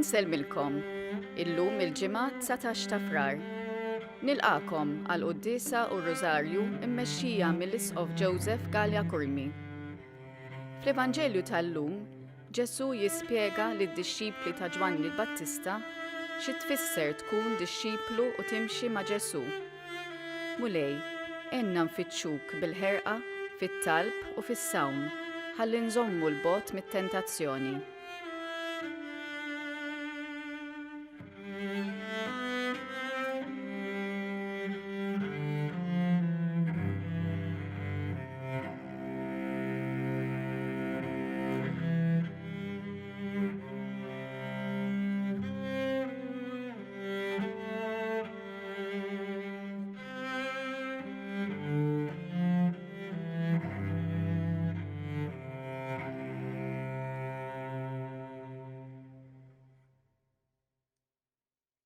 Inselmilkom, illum il-ġimgħa 19 ta' Frar. Nilqakom għal qudiesa u r-Rożarju mmexxija mill-Isqof Joseph Gallia Kurmi. Fl-Evanġelju tal-lum, Ġesu jispjega lid-dixxipli ta' Ġwanni l-Battista xi tfisser tkun dixxiplu u timxi ma' Ġesu. Mulej, għenna nfittxuk bil-ħerqa, fit-talb u fis-sawm, ħalli nżommu l-bogħod mit-tentazzjoni.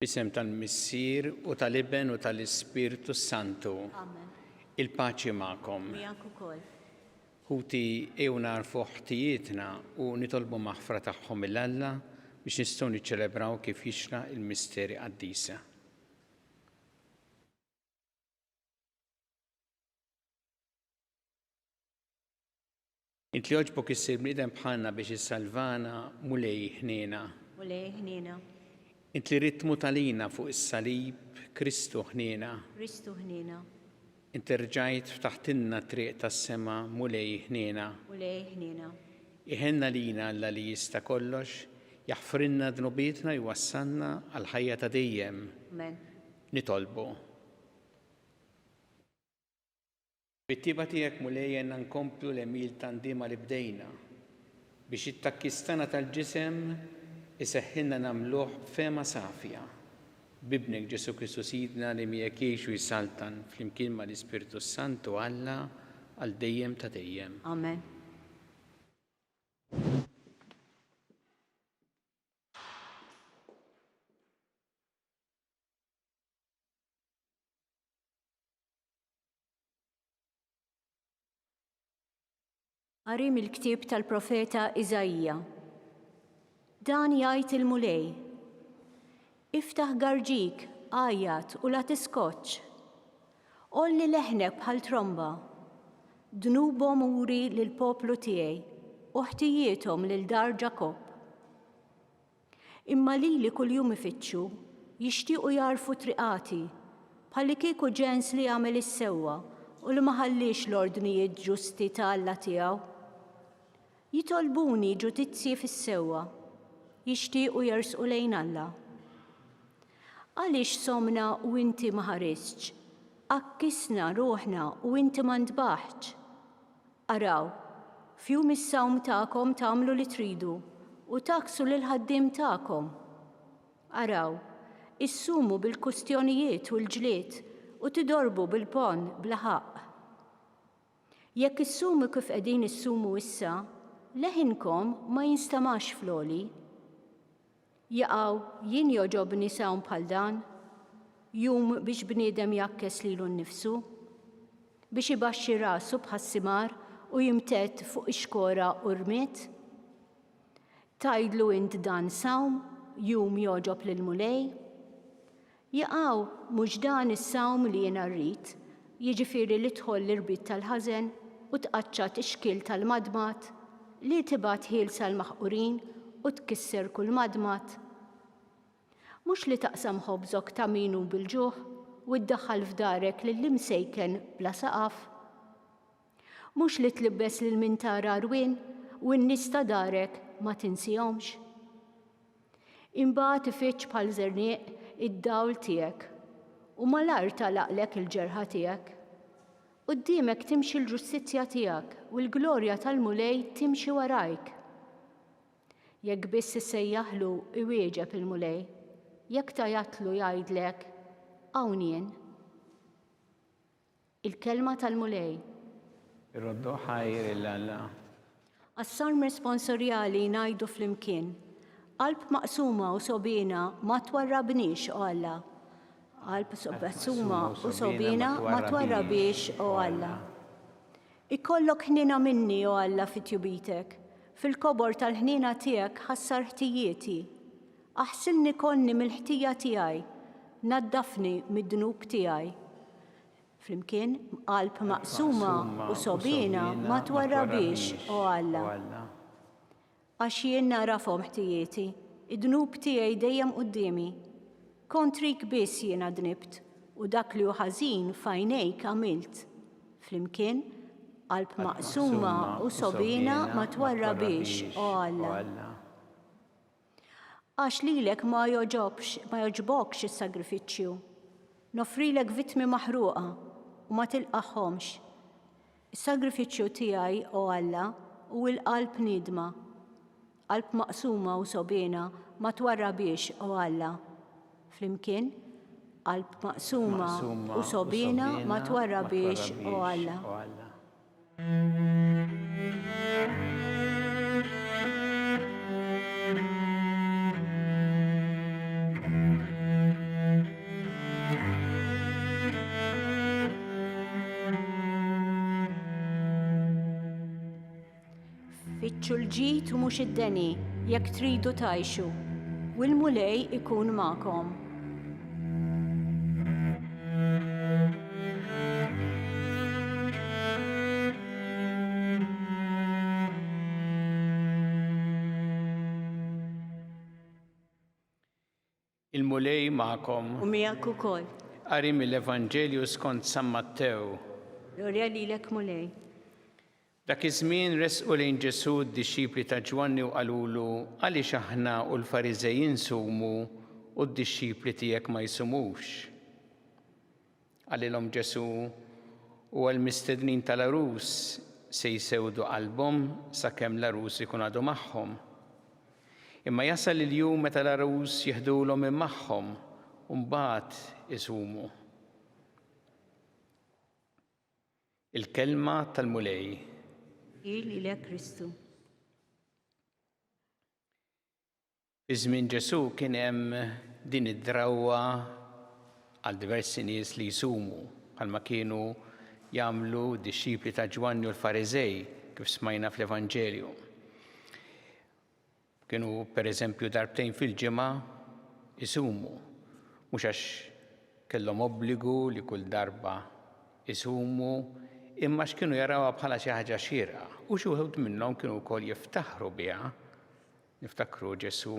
Bisem tal-Missier u tal-Ibn u tal-Ispiritu Santu. Amen. Il-paċi magħkom. Miegħek ukoll. Ħuti ew narfu ħtijietna u nitolbu maħfra tagħhom mill-Alla biex nistgħu niċċelebraw kif jixra il-misteri qaddisa. Int li jogħġbok issir bniedem bħalna biex issalvana mulej ħniena. Mulej ħniena. Int li ritmu talina fuq is-salib Kristu ħniena. Kristu ħniena. Int rġajt ftaħtilna triq tas-sema mulej ħniena. Mulej ħniena. Iħenna lina Alla li jista' kollox, jaħfrinna dnubietna jwassalna għal ħajja ta' dejjem. Amen. Nitolbu. Bit-tiba tiegħek mulej jenna nkomplu l-emil tandima li bdejna biex it-takkistana tal-ġisem iseħħilna nagħmluh fema safja. Bibnek Ġesu Kristu Sidna li miegħek jgħix u jsaltan flimkien mal-Ispiritu Santu Alla għal dejjem ta' dejjem. Amen. Qari mill-ktieb tal-profeta Iżajja. Dan jgħid il-mulej, iftaħ garġik, għajjat u la tiskoċ. Olli leħnek bħal tromba, dnubhom uri lill-poplu tiegħi u ħtijietom lil dar Ġakob. Imma lili kuljum ifittxu, jixtiequ jarfu triqati, bħalli kieku ġens li jagħmel is-sewwa u li ma ħallix l-ordnijiet ġusti ta' Alla tiegħu. Jitolbuni ġudizzji fis-sewwa, jixtiequ jersqu lejn Alla. Għaliex somna u inti ma ħaristx, akkisna ruħna u inti ma ntbaħħx. Araw, fjum is-sawm tagħkom tagħmlu li tridu u taksu lil ħaddiem tagħkom. Araw, issumu bil-kustjonijiet u l-ġlied u tidorbu bil-pon bla ħaqq. Jekk issumu kif qegħdin issumu issa, leħinkom ma jinstamax floli. Jaqgħu jien joġobni sawm bħal dan, jum biex bniedem jakkes lilu nnifsu, biex ibaxxi rasu bħas-simar u jimtet fuq ix-xkora u rmiet. Tgħidlu int dan sawm, jum joġob lill-mulej. Jaqgħu mhux dan is-sawm li jiena rrid, jiġifieri li tħoll l-irbit tal-ħażen u tqaċċat ix-xkil tal-madmat, li tibgħat ħielsa l-maħqurin u tkisser kull madmat. Mhux li taqsam ħobżok ta' minu bil-ġuħ u ddaħħal f'darek lill-imsejken bla saqaf. Mhux li tlibbes lil min tara rwien u n-nies ta' darek ma tinsihomx. Imbagħad ifittx bħal żernieq id-dawl tiegħek u malar talaqlek il-ġerħa tiegħek. Quddiemek timxi l-ġustizzja tiegħek u l-glorja tal-mulej timxi warajk. Jekk biss issejjaħlu iwieġeb il-mulej, jekk tajatlu jgħidlek hawn jien. Il-kelma tal-mulej. Irroddu ħajr il-Alla. Għas-sarm responsorjali ngħidu flimkien, qalb maqsuma u sobina ma twarrabniex o Alla. Qalb maqsuma u sobina ma twarrabiex o Alla. Ikollok ħnina minni o Alla fit-tjubitek. Fil-kobor tal-ħnina tiegħek ħassar ħtijieti. Aħsilni konni mill-ħtija tiegħi, naddafni mid-dnub tiegħi. Flimkien qalb maqsuma u sobina ma twarrabiex, o Alla. Għax jien narafhom ħtijieti, id-dnub tiegħi dejjem qudiemi. Kontrik biss jiena dnibt u dak li hu ħażin f'għajnejk għamilt. Flimkien qalb maqsuma u sobina ma twarrabiex, o Alla. Għax lilek ma joġbokx is-sagrifiċċju. Nofrilek vittmi maħruqa u ma tilqaħħomx. Is-sagrifiċċju tiegħi, o Alla, u l-qalb nidma. Qalb maqsuma u sobina ma twarrabiex, o Alla. Flimkien qalb maqsuma u sobina ma twarrabiex, o Alla. Fittxu l-ġid u mhux id-deni jekk tridu tgħixu, u l-mulej ikun magħkom. Il-mulej magħkom. U miegħek ukoll. Qari mill-Evanġelju skont San Mattew. Glorja lilek mulej. Dak iż-żmien resqu lejn Ġesu d-dixxipli ta' Ġwanni u qalulu għaliex aħna u l-Fariżej insumu u d-dixxipli tiegħek ma jsumux. Għalilhom Ġesu u għall-mistednin tal-arus se jsewdu qalbhom sakemm l-arus ikun għadu magħhom. Imma jasal il-jum meta l-arus jieħdulhom minn magħhom u mbagħad isumu. Il-kelma tal-mulej. Lilek Kristu. Iż-żmien Ġesu kien hemm din id-drawwa għal diversi nies li jsumu bħalma kienu jagħmlu d-dixxipli ta' Ġwanni u l-Fariżej kif smajna fl-Evanġelju. Kienu pereżempju darbtejn fil-ġimgħa isumu, mhux għax kellhom obbligu li kull darba isumu, imma x'kienu jarawha bħala xi ħaġa xierqa u xi wħud minnhom kienu wkoll jiftaħru biha. Niftakru Ġesu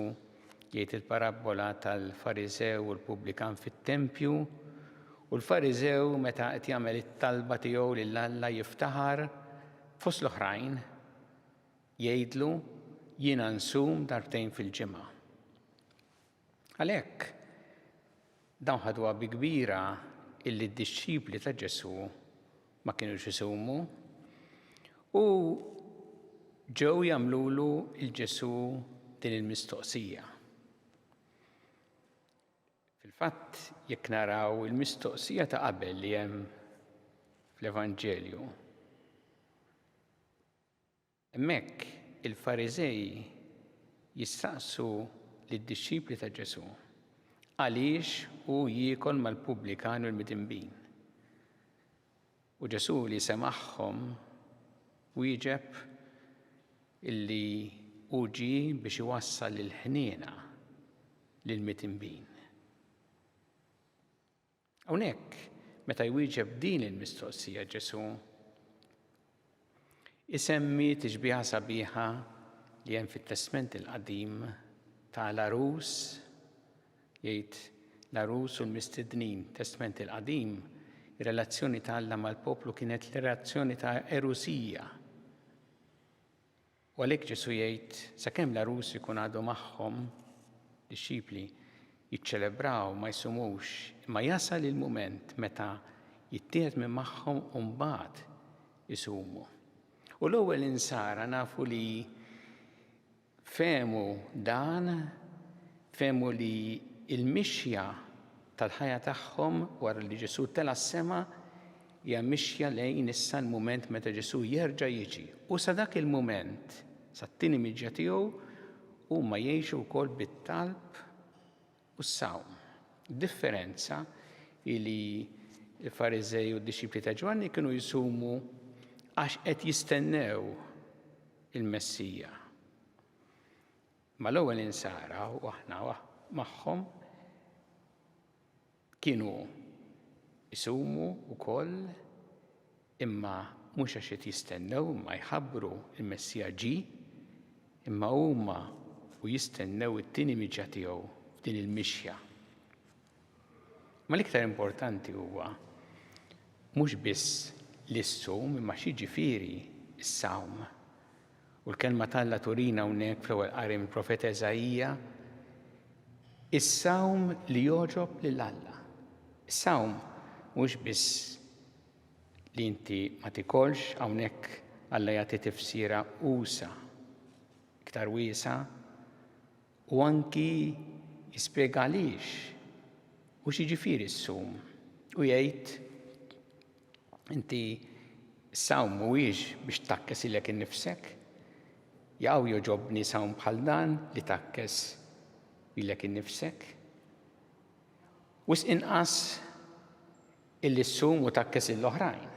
jgħid il-parabola tal-Fariżew u l-Pubblikan fit-Tempju u l-Fariżew meta qed jagħmel it-talba tiegħu lil Alla jiftaħar fost l-oħrajn jgħidlu jiena nsum darbtejn fil-ġimgħa. Għalhekk dawn ħadwa bi kbira illi d-dixxipli ta' Ġesu ma kienux isumu u ġew jagħmlulu l-Ġesu din il-mistoqsija. Fil-fatt jekk naraw il-mistoqsija ta' qabel li hemm fl-Evanġelju. Hemmhekk il-Fariżej jistaqsu lid-dixxipli ta' Ġesu għaliex hu jiekol mal-Pubblikan u l-Midinbin. U Ġesu li semaħħom wieġeb illi hu ġie biex iwassal il-ħniena lill-Midinbin. Hawnhekk meta jwieġeb din il-mistoqsija Ġesu isemmi tixbiħa sabiħa li hemm fit-Testament il-Qadim tal-arus jgħid l-arus u l-mistednin. Testament il-Qadim ir-relazzjoni ta' Alla mal-poplu kienet relazzjoni ta' erusija. U għalhekk Ġesu jgħid sakemm l-arus ikun għadu magħhom dixxipli jiċċelebraw ma jsumux, imma jasal il-mument meta jittieħed minn magħhom u mbagħad isumu. U l-ewwel insara nafu li fehmu dan, fehmu li il-mixja tal-ħajja tagħhom wara li Ġesu tela s-sema hija mixja lejn issa l-mument meta Ġesu jerġa' jiġi. U sa dak il-mument, sat-tieni miġja tiegħu huma jgħixu wkoll bit-talb u s-sawm. Differenza li l-Fariżej u d-dixxipli ta' Ġwanni kienu jsumu għax qed jistennew il-Messija. Ma l-ewwel insara u aħna magħhom kienu isumu wkoll imma mhux għax qed jistennew imma jħabbru l-Messija imma huma u jistennew it-tieni miġja tiegħu f'din il-mixja. Ma l-iktar importanti huwa mhux biss l-issum imma xi ġifieri s-sawm. U l-kelma Alla turina hawnhekk fl-ewwel qari mill-Profeta Eżajija is-sawm li jogħġob lil Alla. Is-sawm mhux biss li inti ma tikolx hawnhekk Alla jagħti tifsira usa iktar wiesa u anki jispjega għaliex u xi ġifieri s-sum u jgħid inti s-sawm mhuwiex biex takkes ilek innifsek. Jaw joġobni sawm bħal dan li takkes ilek innifsek. Wis inqas illi ssum u takkes l-oħrajn.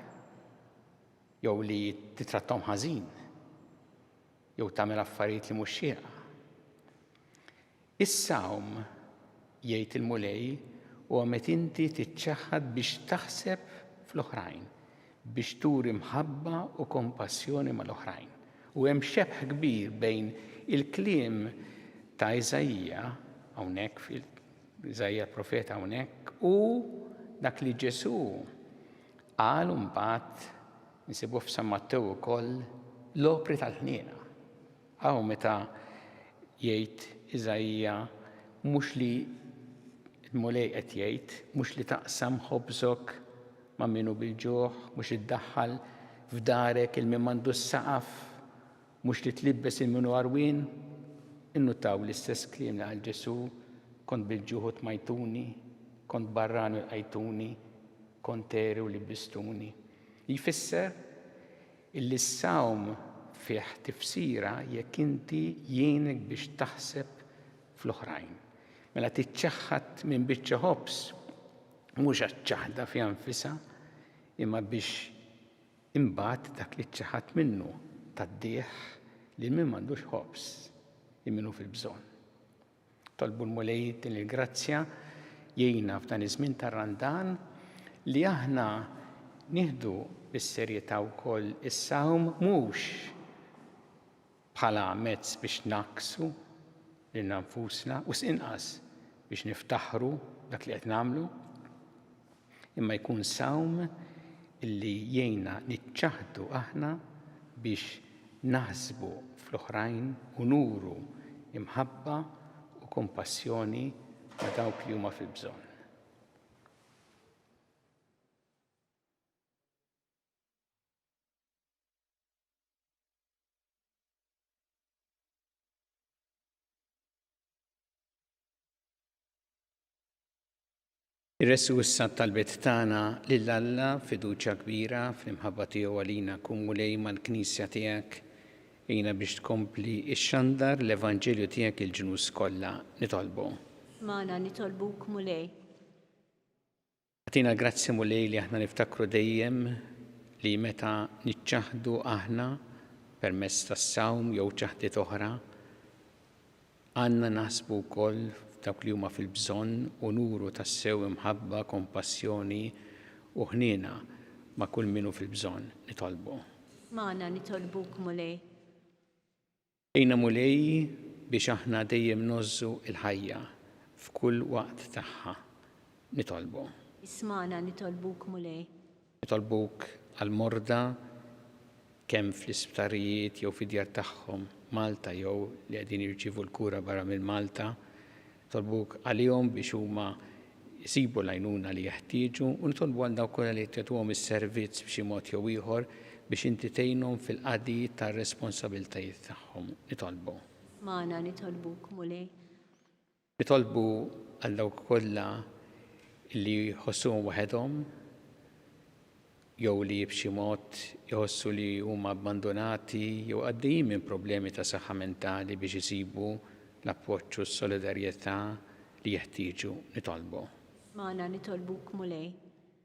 Jew li titrattom ħażin. Jew tagħmel affarijiet li mhux xierqa. Is-sawm jgħid il-mulej huwa meta inti tiċċaħħad biex taħseb fl-oħrajn, biex turi mħabba u kompassjoni mal-oħrajn. U hemm xebħ kbir bejn il-kliem ta' Eżajija hawnhekk fil-Eżajija profeta hawnhekk u dak li Ġesu qal mbagħad nisibu f'San Mattew ukoll l-opri tal-ħniena. Aw meta jgħid Eżajija mhux li l-mulej qed jgħid mhux li taqsam ħobżok ma' minnu bil-ġuħ, mhux iddaħħal f'darek il-min m'għandu s-saqaf, mhux li tlibbes il-minu għarwien, innutaw l-istess kliem li għal Ġesu, kont bil-ġuħu tmajtuni, kont barran u qajtuni, kont teri u libbistuni. Jfisser illi s-sawm fih tifsira jekk inti jgħinek biex taħseb fl-oħrajn. Mela tiċċaħħad minn biċċa ħobs, mhux għaċ-ċaħda fi anfisha, imma biex imbagħad dak li ċċaħħad minnu taddieħ li min m'għandux ħobs minnu fil-bżonn. Tolbu l-mulej din il-grazzja jgħinna f'dan iż-żmien tar-Randan li aħna nieħdu bis-serjetà wkoll is-sawm mhux bħala mezz biex naqsu lil nfusna u s'inqas biex niftaħru dak li qed nagħmlu, imma jkun sawm illi jgħinna niċċaħdu aħna biex naħsbu fl-oħrajn u nuru imħabba u kompassjoni ma' dawk li huma fil-bżonn. Irressu issa talbet tagħna lil Alla fiduċja kbira fl-imħabba tiegħu għalina kum mulej mal-Knisja tiegħek jgħinna biex tkompli x-xandar l-Evanġelju tiegħek il-ġnus kollha nitolbu. Magħna nitolbuk mulej. Għatina grazzi mulej li aħna niftakru dejjem li meta niċċaħdu aħna permezz tas-sawm jew ċaħdiet oħra għandna naħsbu wkoll dawk li huma fil-bżonn u nuru tassew imħabba, kompassjoni u ħniena ma' kull minnu fil-bżonn nitolbu. Magħna nitolbuk mulej. Ejna mulej biex aħna dejjem nożżu l-ħajja f'kull waqt tagħha nitolbu. Isma'na nitolbuk mulej. Nitolbuk għal-morda kemm fl-isptarijiet jew fid-djar tagħhom Malta jew li qegħdin jirċievu l-kura barra minn Malta. Nitolbuk għalihom biex huma jsibu l-għajnuna li jeħtieġu u nitolbu għal dawk kollha li jagħtuhom is-servizz b'xi mod jew ieħor biex inti tgħinhom fil-qadi tar-responsabbiltajiet tagħhom. Nitolbu. Magħna nitolbuk mulej. Nitolbu għal dawk kollha li jħossuhom waħedhom jew li b'xi mod jħossu li huma abbandonati jew għaddejjin minn problemi ta' saħħa mentali biex isibu l-appoġġ u s-solidarjetà li jeħtieġu nitolbu. Magħna nitolbuk mulej.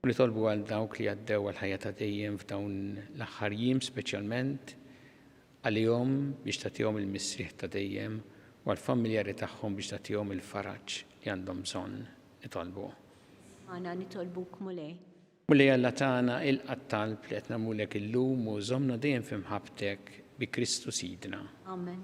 Nitolbu għal dawk li għaddew għal ħajja ta' dejjem f'dawn l-aħħar jiem speċjalment għalihom biex tagħtihom il-missrieħ ta' dejjem u għall-familjari tagħhom biex tagħtihom il-faraġġ li għandhom bżonn nitolbu. Għana nitolbuk mulej. Mulej Alla tagħna ilqa' talb li qed nagħmlulek illum u żommna dejjem f'imħabbtek bi Kristu Sidna. Amen.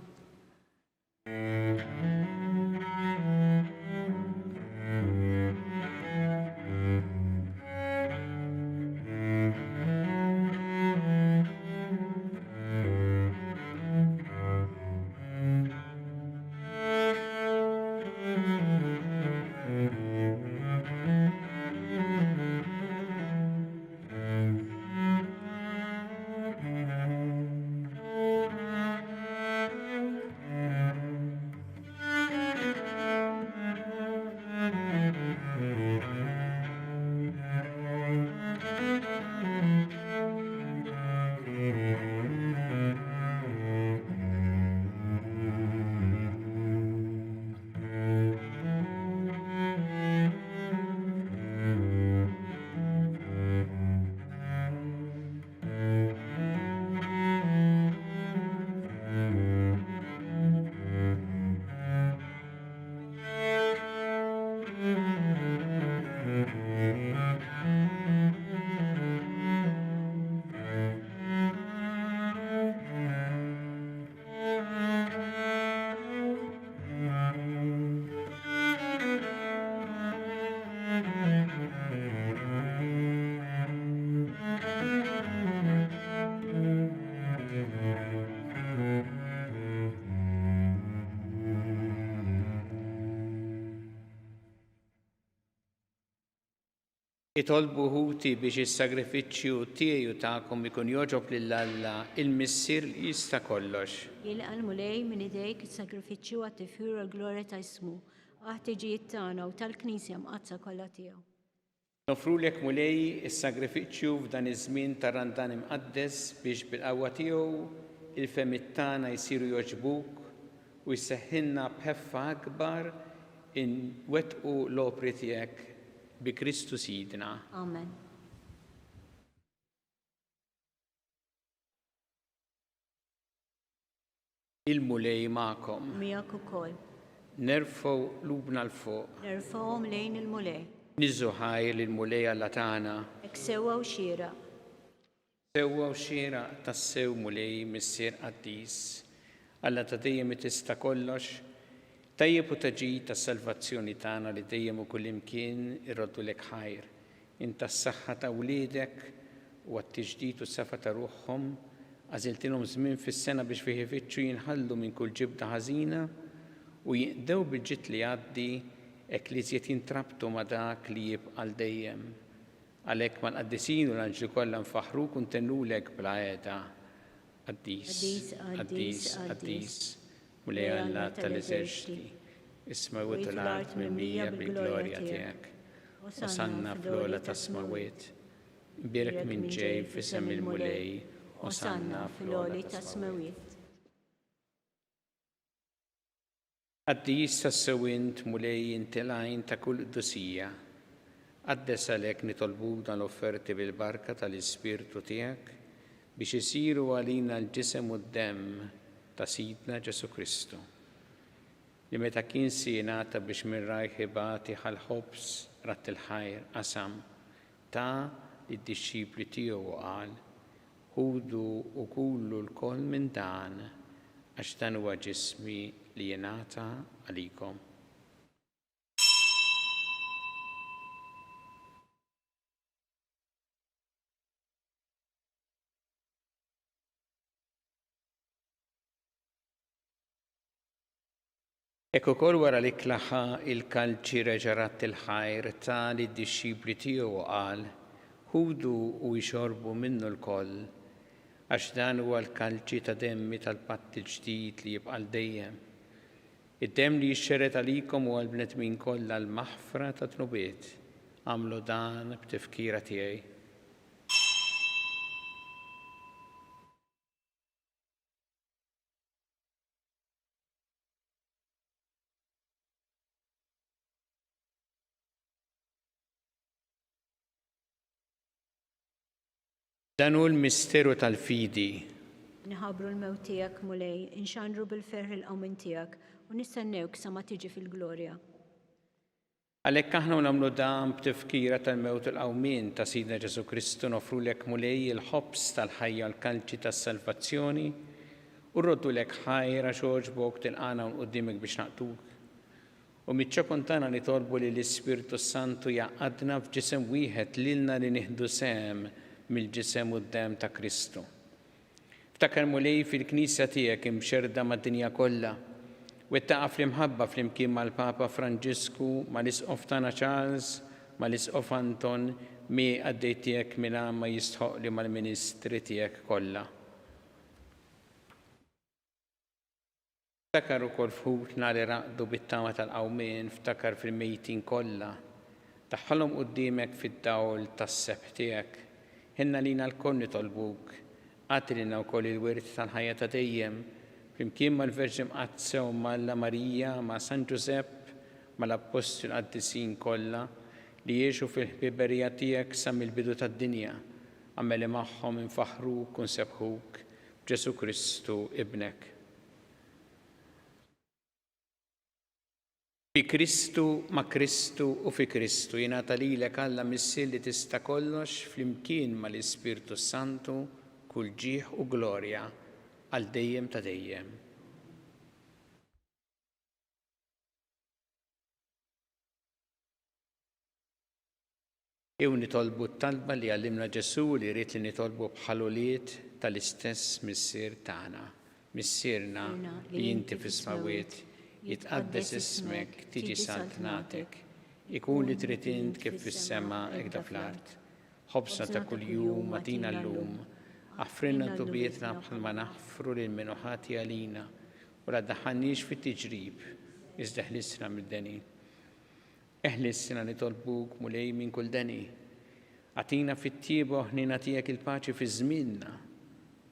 Itolbu ħuti biex is-sagrifiċċju tiegħi u tagħkom ikun jogħġob lil Alla il-Missier li jista' kollox. Jilqa' l-mulej minn idejk is-sagrifiċċju għat-tifħir u l-glorja ta' ismu, għat-tiġijiet tagħna u tal-Knisja mqazza kollha tiegħu. Nofrulek mulej is-sagrifiċċju f'dan iż-żmien ta' Randan imqaddes biex bil-qawwa tiegħu il-femiet tagħna jsiru jogħġbuk u jseħħilna b'ħeffa akbar inwettqu l-opri tiegħek bi Kristu Sidna. Amen. Il-mulej magħkom. Miegħek ukoll. Nerfgħu lubna l-fuq. Nerfgħuhom lejn il-mulej. Niżżu ħajr lill-mulej Alla tagħna. Hekk sewwa u xieraq. Sewwa u xieraq tas-sew mulej missier qaddis. Alla ta' dejjem tista' kollox. Tajjeb u taġid tas-salvazzjoni tagħna li dejjem u kullimkien irroddu lek ħajr. Inta s-saħħa ta' wliedek u għat-tiġdid u s-safa ta' ruħhom għażiltilhom żmien fis-sena biex fih ifittxu jinħallu minn kull ġibda ħażina u jinqdew bil-ġid li għaddi hekk li żjed jintrabtu ma' dak li jibqa' dejjem. Għalhekk mal-qaddisin u l-anġli kollha nfaħruk u ntennulek bla qiegħda. Qaddis, qaddis, qaddis. Mulej Alla tal-eżerċiti, is-smawiet u l-art mimlija bil-glorja tiegħek. Osanna fl-ola ta' smawiet, imbierek minn ġej f'isem il-mulej, osanna fl-oli ta' smawiet. Qaddis tas-sewint mulej intilajn ta' kull qdusija. Qaddes għalhekk nitolbuk dan l-offerti bil-barka tal-Ispirtu tiegħek biex isiru għalina l-ġisem u d-demm ta' Sidna Ġesu Kristu, li meta kien sienata biex minn rajħi bati ħal-ħobs rat il-ħajr qasam ta' id-disċipli tiegħu qal, ħudu u kullu l-koll minn dan għax dan huwa ġismi li jingħata għalikom. Ekku kol wara li klaħa il-kalċi reġarat il-ħajr ta' li d-disċipli tiegħu qal, ħudu u jxorbu minnu l-koll, għax dan huwa l-kalċi ta' demmi tal-patt il-ġdid li jibqa' dejjem. Id-demm li jixxeret għalikom u għal-bnedmin kollha l-maħfra ta' tnubiet, għamlu dan b'tifkira tiegħi. Dan hu l-misteru tal-fidi. Nħabru l-mewt tiegħek mulej, inxandru bil-ferħ il-qawmin tiegħek u nistennewk sa ma tiġi fil-glorja. Għalhekk aħna nagħmlu dan b'tifkira tal-mewt il-qawmien ta' Sidna Ġesu Kristu nofrulek mulej il-ħobs tal-ħajja l-kalċi tas-salvazzjoni u rroddulek ħajra xogħġbok tilqana quddiemek biex naqtuk. U miċ-ċapuntana nitolbu li l-Ispirtu Santu jaqadna f'ġisem wieħed lilna li nieħdu sem mill-ġisem u d-dem ta' Kristu. Ftakar mulej fil-Knisja tiegħek imxerda mad-dinja kollha, wettaqa fl-imħabba fl-imkien mal-Papa Franġisku, mal-Isqof tagħna Charles, mal-Isqof Anton, mi għaddej tiegħek mingħajr ma jistħoq li mal-Ministri tiegħek kollha. Ftakar ukoll fħutna li raqdu bit-tama tal-qawmien, ftakar fil-mejtin kollha, taħħalhom quddiemek fid-dawl tas-sebħ tiegħek. Ħinna lina l-koll nitolbuk, għati lilna wkoll il-wirt tal-ħajja ta' dejjem, flimkien mal-Verġi Mqazza u mal-La Marija, ma' San Giusepp, mal-Apostoli qaddisin kollha li jgħixu fil-ħbiberija tiegħek sa mill-bidu tad-dinja, għammeli magħhom infaħruk u nsebħuk b'Ġesu Kristu ibnek. Fi Kristu, ma' Kristu u fi Kristu jingħata lilek Alla missier li tista' kollox flimkien mal-Ispirtu Santu kull ġieħ u glorja għal dejjem ta' dejjem. Jew nitolbu t-talba li għallimna Ġesu li jrid li nitolbu bħaluliet tal-istess missier tagħna. Missierna li inti fis-smawiet, jitqaddes ismek, tiġi saltnatek, ikun li trid int kif fis-sema hekk fl-art. Ħobsna ta' kuljum atina llum, Aħfrinna tubietna bħalma naħfru lil min ħati għalina u la ddaħħalniex fit-tiġrib, iżda ħlissna mid-deni. Eħlissna nitolbuk mulej minn kull deni. Għatina fit-tiebu ħnina tiegħek il-paċi fi żmienna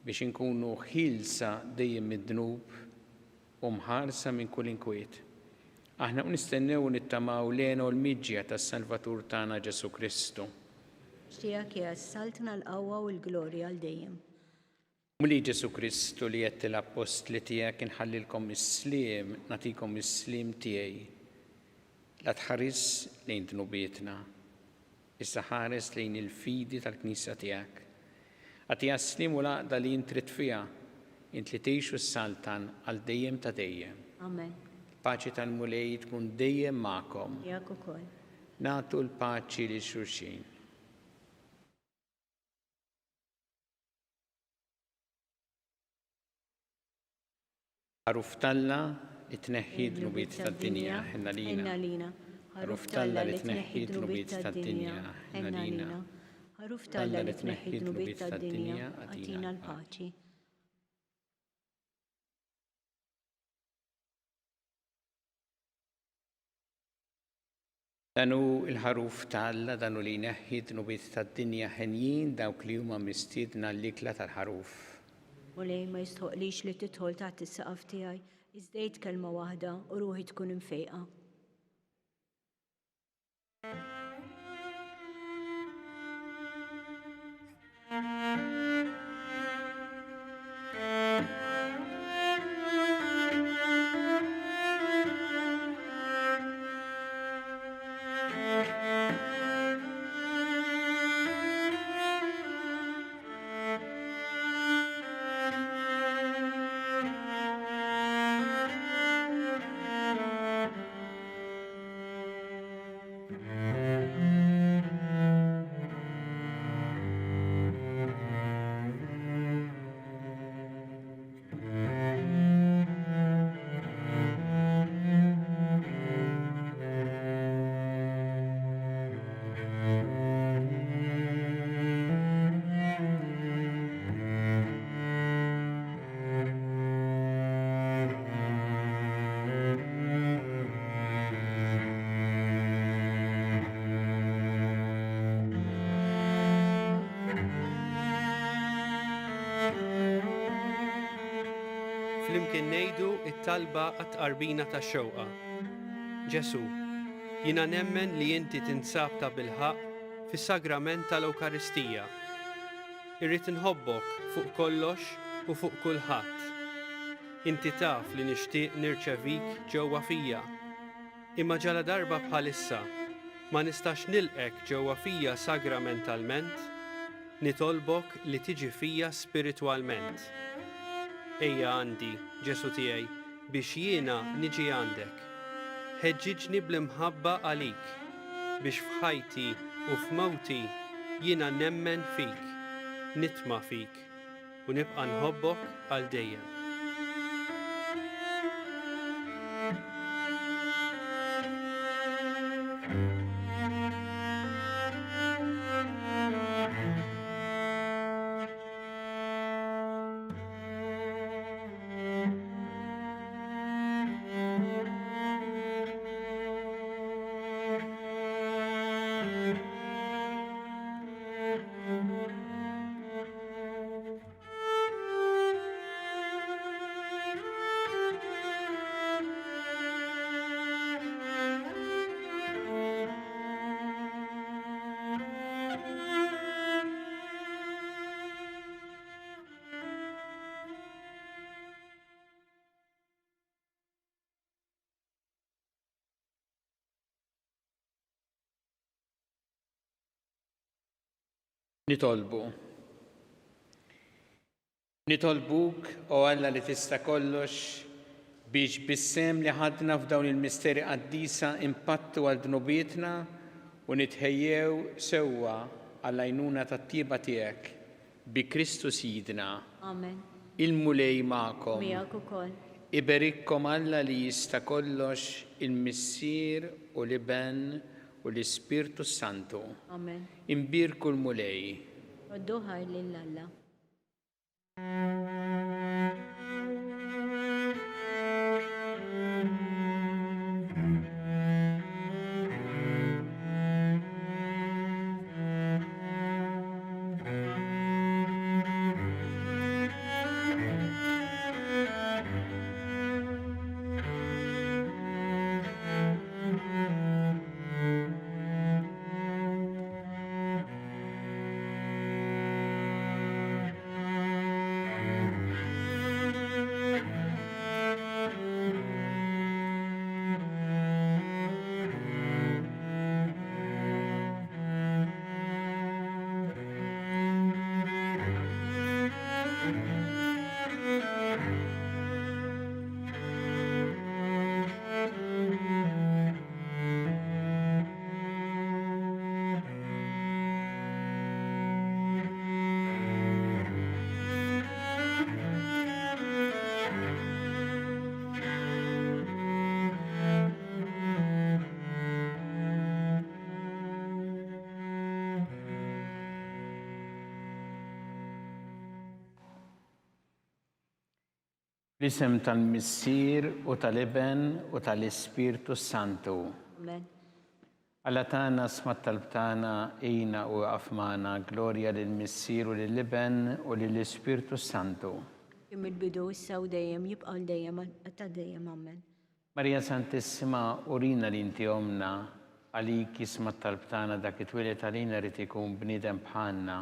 biex inkunu ħilsa dejjem mid-dnub u mħarsa minn kull inkwiet. Aħna nistennew nittamaw lena u l-miġġja tas-Salvatur tagħna Ġesu Kristu. Tiegħek jassaltna l-qawwa u l-glorja għal dejjem. Muli Ġesu Kristu li qed l-apostli tiegħek inħallilkom is-sliem, nagħtikom is-sliem tiegħi. La tħares lejn dnubietna, issa ħares lejn il-fidi tal-Knisja tiegħek. Għatija s-sliem u l-għaqda li intrid fiha, int li tgħixu s-saltan għal dejjem ta' dejjem. Amen. Paċi tal-mulej tkun dejjem magħkom. Jak ukoll. Nagħtu l-paċi lil xulxin. Ħaruf talla li tneħħi d-nubiet tad-dinja ħinna lina. Ħaruf talla li tneħħi d-nubiet tad-dinja ħinna lina. Ħaruf talla li tneħħi d-nubiet tad-dinja għatina l-paċi. Danu il-ħaruf talla danu li jneħħi d-nubiet tad-dinja ħenjin dawk li huma mistiedna l-ikla tal-ħaruf. Mulej ma jistħoqlix li tidħol taħt is-saqaf tiegħi, iżdejt kelma waħda u ruħi tkun imfejqa. Flimkien ngħidu t-talba għat-qarbina tax-xewqa. Ġesu, jiena nemmen li inti tinsab ta' bilħaq fis-sagrament tal-Ewkaristija. Irrid inħobbok fuq kollox u fuq kulħadd. Inti taf li nixtieq nirċevik ġewwa fija. Imma ġala darba bħalissa ma nistax nilqek ġewwa fija sagramentalment, nitolbok li tiġi fija spiritwalment. Ejja għandi, Ġesu tiegħi, biex jiena niġi għandek. Ħeġġiġni bl-imħabba għalik, biex f'ħajti u f'mawti jiena nemmen fik, nitma' fik u nibqa' nħobbok għal dejjem. Nitolbuk, o Alla li tista' kollox, biex bissem li ħadna f'dawn il-misteri qaddisa impattu għal dnubietna u nitħejjew sewwa għall-għajnuna tat-tieba tiegħek bi Kristu Sidna. Amen. Il-mulej magħkom. Miegħek ukoll. Iberikkom Alla li jista' kollox il-Missier u l-Iben u l-Ispirtu Santu. Amen. Imbirku l-mulej. Għadduħaj lill-Alla. L-isem tal-Missier u tal-Iben u tal-Ispirtu Santu. Amen. Alla tagħna sma' talb tagħna ejna u għafmana glorja lill-Missier u lill-Iben u lill-Ispirtu Santu. Kim il-bidu issa u dejjem jibqa' dejjem ta' dejjem amen. Marija Santissima, urina li inti omna għalik jisma' talb tagħna dak it-twilet għalina rid ikun bniedem bħalna.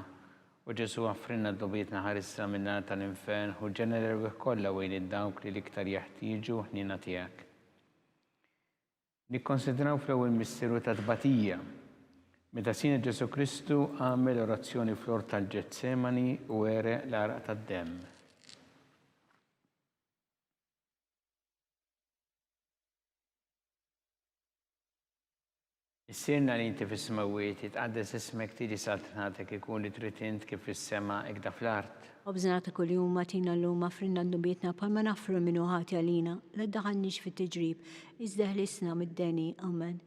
U Ġesu għaffrinna d-dobietna ħarissa minna tal-infern u ġenereru kollha wejn id-dawk li l-iktar jeħtieġu ħnina tiegħek. Nikkonsidraw fl-ewwel misteru ta' tbatija. Meta Sina Ġesu Kristu għamel orazzjoni fl-ort tal-Ġetsemani u ereq l-araq tad-demm. Issirna li inti fis-smawiet, jitqaddes ismek tiġi saltnatek ikun li trid int kif fis-sema ikda fl-art. Obżnata kuljum matina l-lum affrinna d-nubietna palma nafru minnu ħati għalina, la daħannix fit-tiġrib, iżdeħlisna mid-deni, amen.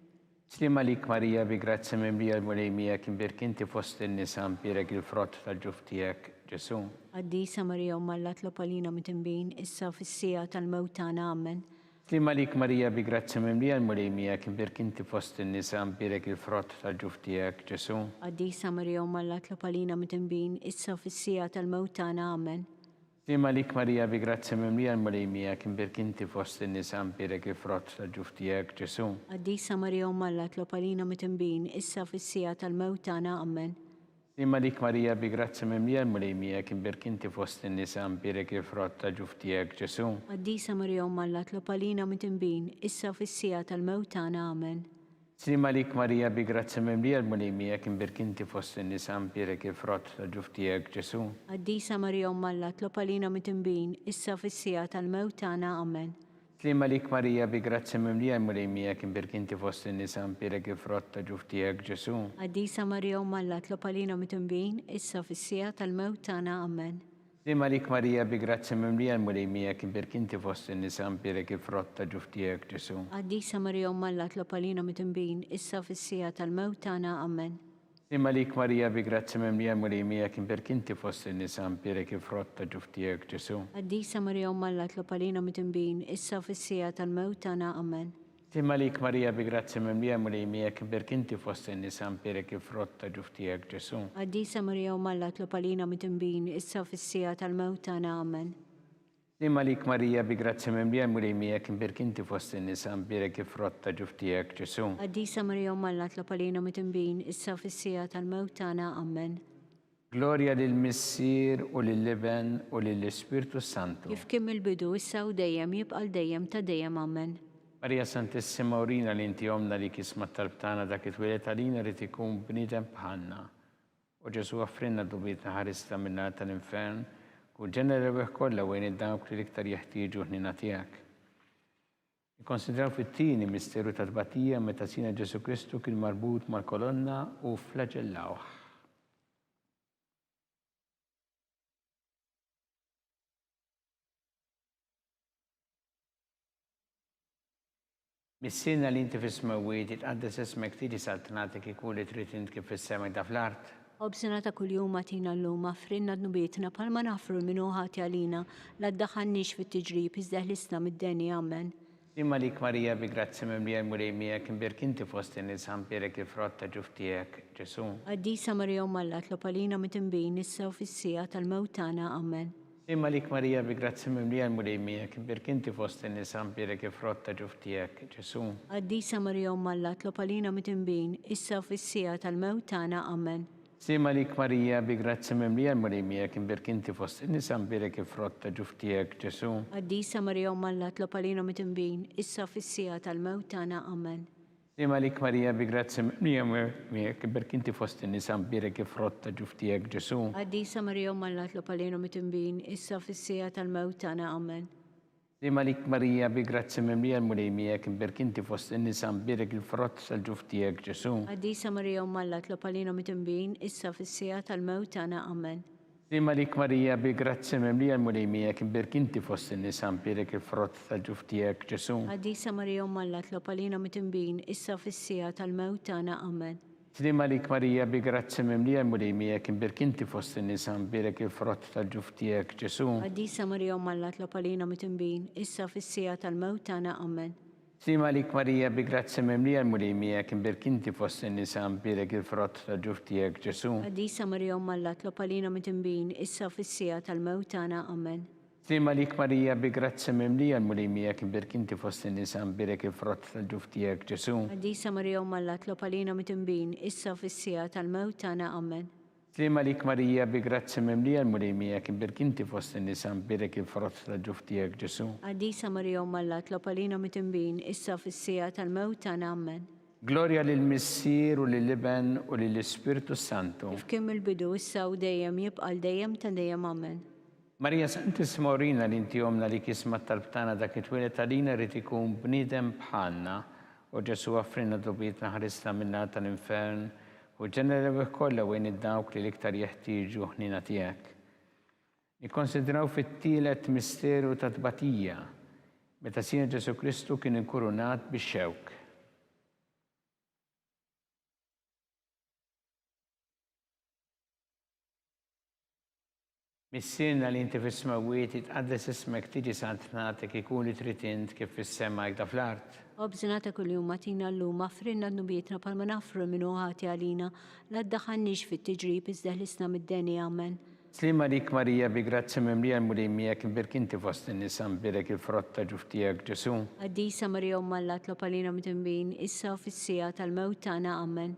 Slima lik Marija bi grazzi mimlija l-mulejmija kien birkinti fost il-nisa mpirek il-frott tal-ġuf tiegħek, Ġesu. Għaddisa Marija u mallat l-opalina mitimbin, issa fis-sija tal-mewtana, amen. Slima lik Marija bi grazzi mimlija l-mulejmija kien birkinti fost il-nisa mpirek il-frott tal-ġuf tiegħek, Ġesu. Għaddisa Marija u mallat l-opalina mitimbin, issa fis-sija tal-mewtana, amen. Slima lik Marija bi grazzi mimlija l-mulejmija kien birkinti fost il-nisa mpirek il-frott tal-ġuf tiegħek, Ġesu. Għaddisa Marija u mallat l-opalina mitimbin, issa fis-sija tal-mewtana, amen. Sima lik Marija bi grazzi mimlija l-mulimija kien berkinti fost in-nisa mpirek il-frott ta' ġuftijek Ġesu. Qaddisa Marija Umm Alla tlopalina mit-tinbin, issa fis-sija tal-mewt tagħna amen. Sima lik Marija bi grazzi mimlija l-mulimija kien berkinti fost in-nisa mpirek il-frott ta' ġuftijek Ġesu. Qaddisa Marija Umm Alla tlopalina mit-tinbin, issa fis-sija tal-mewt tagħna amen. Sima lik Marija bi grazzi mimlija l-mulimija kien berkinti fost in-nisa mpirek il-frott ta' ġuftijek Ġesu. Qaddisa Marija Umm Alla tlopalina mit-tinbin, issa fis-sija tal-mewt tagħna amen. Sima lik Marija bi grazzi mimlija l-mulimija kien berkinti fost in-nisa mpirek il-frott ta' ġuftijek Ġesu. Qaddisa Marija Umm Alla tlopalina mit-tinbin, issa fis-sija tal-mewt tagħna amen. Sima lik Marija bi grazzi mimlija l-mulimija kien berkinti fost in-nisa mpirek il-frott ta' ġuftijek Ġesu. Qaddisa Marija Umm Alla tlopalina mit-tinbin, issa fis-sija tal-mewt tagħna amen. Sima lik Marija bi grazzi mimlija l-mulimija kien berkinti fost in-nisa mpirek il-frott ta' ġuftijek Ġesu. Qaddisa Marija Umm Alla tlopalina mit-tinbin, issa fis-sija tal-mewt tagħna amen. Sima lik Marija bi grazzi mimlija l-mulimija kien berkinti fost in-nisa mpirek il-frott ta' ġuftijek Ġesu. Qaddisa Marija Umm Alla tlopalina mit-tinbin, issa fis-sija tal-mewt tagħna amen. Gloria lill-Missier u lill-Liben u lill-Ispirtu Santu. Kif kien mill-bidu issa u dejjem jibqa' dejjem ta' dejjem amen. Marija Santissima urina li inti omna li kisma talbtana dak it-twilet għalina li tikun bnidem bħalna. U Ġesu għaffrinna dubitna ħarista minna tal-infern u ġenera beħ kolla għajn id-dawk li liktar jeħtieġu ħnina tijak. Konsidraw fit-tini misteru ta' tbatija meta sina Ġesu Kristu kien marbut mal-kolonna u flagellawh. Missina li inti fis-smewwiet itqaddes ismek tiġi saltnatik ikun li trid int kif fis-sema da fl-art. Obsina ta' kuljum għatina l-lum frinna d-nubietna palma nafru minnu ħati għalina la d-daħannix fit-tiġrib iżdeħ l-isna mid-deni amen. Imma lik Marija bi grazzi mimlija l-mulimija kien berkinti fost in-nies mpirek il-frott ta' ġuftijek Ġesu. Qaddisa Marija Umm Alla tlopalina mit-tinbin, issa u fis-sija tal-mewt tagħna amen. Imma lik Marija bi grazzi mimlija l-mulimija kien berkinti fost in-nies mpirek il-frott ta' ġuftijek Ġesu. Qaddisa Marija Umm Alla tlopalina mit-tinbin, issa u fis-sija tal-mewt tagħna amen. Sima lik Marija bi grazzi mimlija l-mulimija kien berkinti fost in-nies mpirek il-frott ta' ġuftijek Ġesu. Qaddisa Marija Umm Alla tlopalina mit-tinbin, issa fis-sija tal-mewt tagħna amen. Sima lik Marija bi grazzi mimlija l-mulimija kien berkinti fost in-nies mpirek il-frott ta' ġuftijek Ġesu. Qaddisa Marija Umm Alla tlopalina mit-tinbin, issa fis-sija tal-mewt tagħna amen. Sima lik Marija bi grazzi mimlija l-mulimija kien berkinti fost in-nies mpirek il-frott ta' ġuftijek Ġesu. Qaddisa Marija Umm Alla tlopalina mit-tinbin, issa fis-sija tal-mewt tagħna amen. Sima lik Marija bi grazzi mimlija l-mulimija kien berkinti fost in-nies mpirek il-frott ta' ġuftijek Ġesu. Qaddisa Marija Umm Alla tlopalina mit-tinbin, issa fis-sija tal-mewt tagħna amen. Sima lik Marija bi grazzi mimlija l-mulimija kien berkinti fost in-nies mpirek il-frott ta' ġuftijek Ġesu. Qaddisa Marija Umm Alla tlopalina mit-tinbin, issa fis-sija tal-mewt tagħna amen. Sima lik Marija bi grazzi mimlija l-mulimija kien berkinti fost in-nies mpirek il-frott ta' ġuftijek Ġesu. Qaddisa Marija Umm Alla tlopalina mit-tinbin, issa fis-sija tal-mewt tagħna amen. Sima lik Marija bi grazzi mimlija l-mulimija kien berkinti fost in-nies mpirek il-frott ta' ġuftijek Ġesu. Qaddisa Marija Umm Alla tlopalina mit-tinbin, issa fis-sija tal-mewt tagħna amen. Sima lik Marija bi grazzi mimlija l-mulimija kien berkinti fost in-nies mpirek il-frott ta' ġuftijek Ġesu. Qaddisa Marija Umm Alla tlopalina mit-tinbin, issa fis-sija tal-mewt tagħna amen. Gloria lill-Missier u lill-Liben u lill-Ispirtu Santu. Kif kien mill-bidu issa u dejjem jibqa' dejjem ta' dejjem amen. Marija Santissima urina li inti omna li kisma talbtana dak it-twilet għalina rrid ikun bniedem bħalna u Ġesu għaffrinna dubitna ħarista minna tal-infern u ġenera beħ kolla għajn id-dawk li liktar jeħtieġu ħnina tijak. Nikkonsidraw fit-tielet misteru ta' tbatija meta sina Ġesu Kristu kien inkurunat bix-xewk. Missirna li inti fis-smewwiet itqaddes ismek tiġi saltnatik ikun li trid int kif fis-sema da fl-art. Obżina ta' kuljum għatina l-lum frinna d-nubietna palma nafru minnu ħati għalina la d-daħannix fit-tiġrib iżdeħ l-isna mid-deni amen. Slima lik Marija bi grazzi mimlija l-mulimija kien berkinti fost in-nies mpirek il-frott ta' ġuftijek Ġesu. Qaddisa Marija Umm Alla tlopalina mit-tinbin, issa u fis-sija tal-mewt tagħna amen.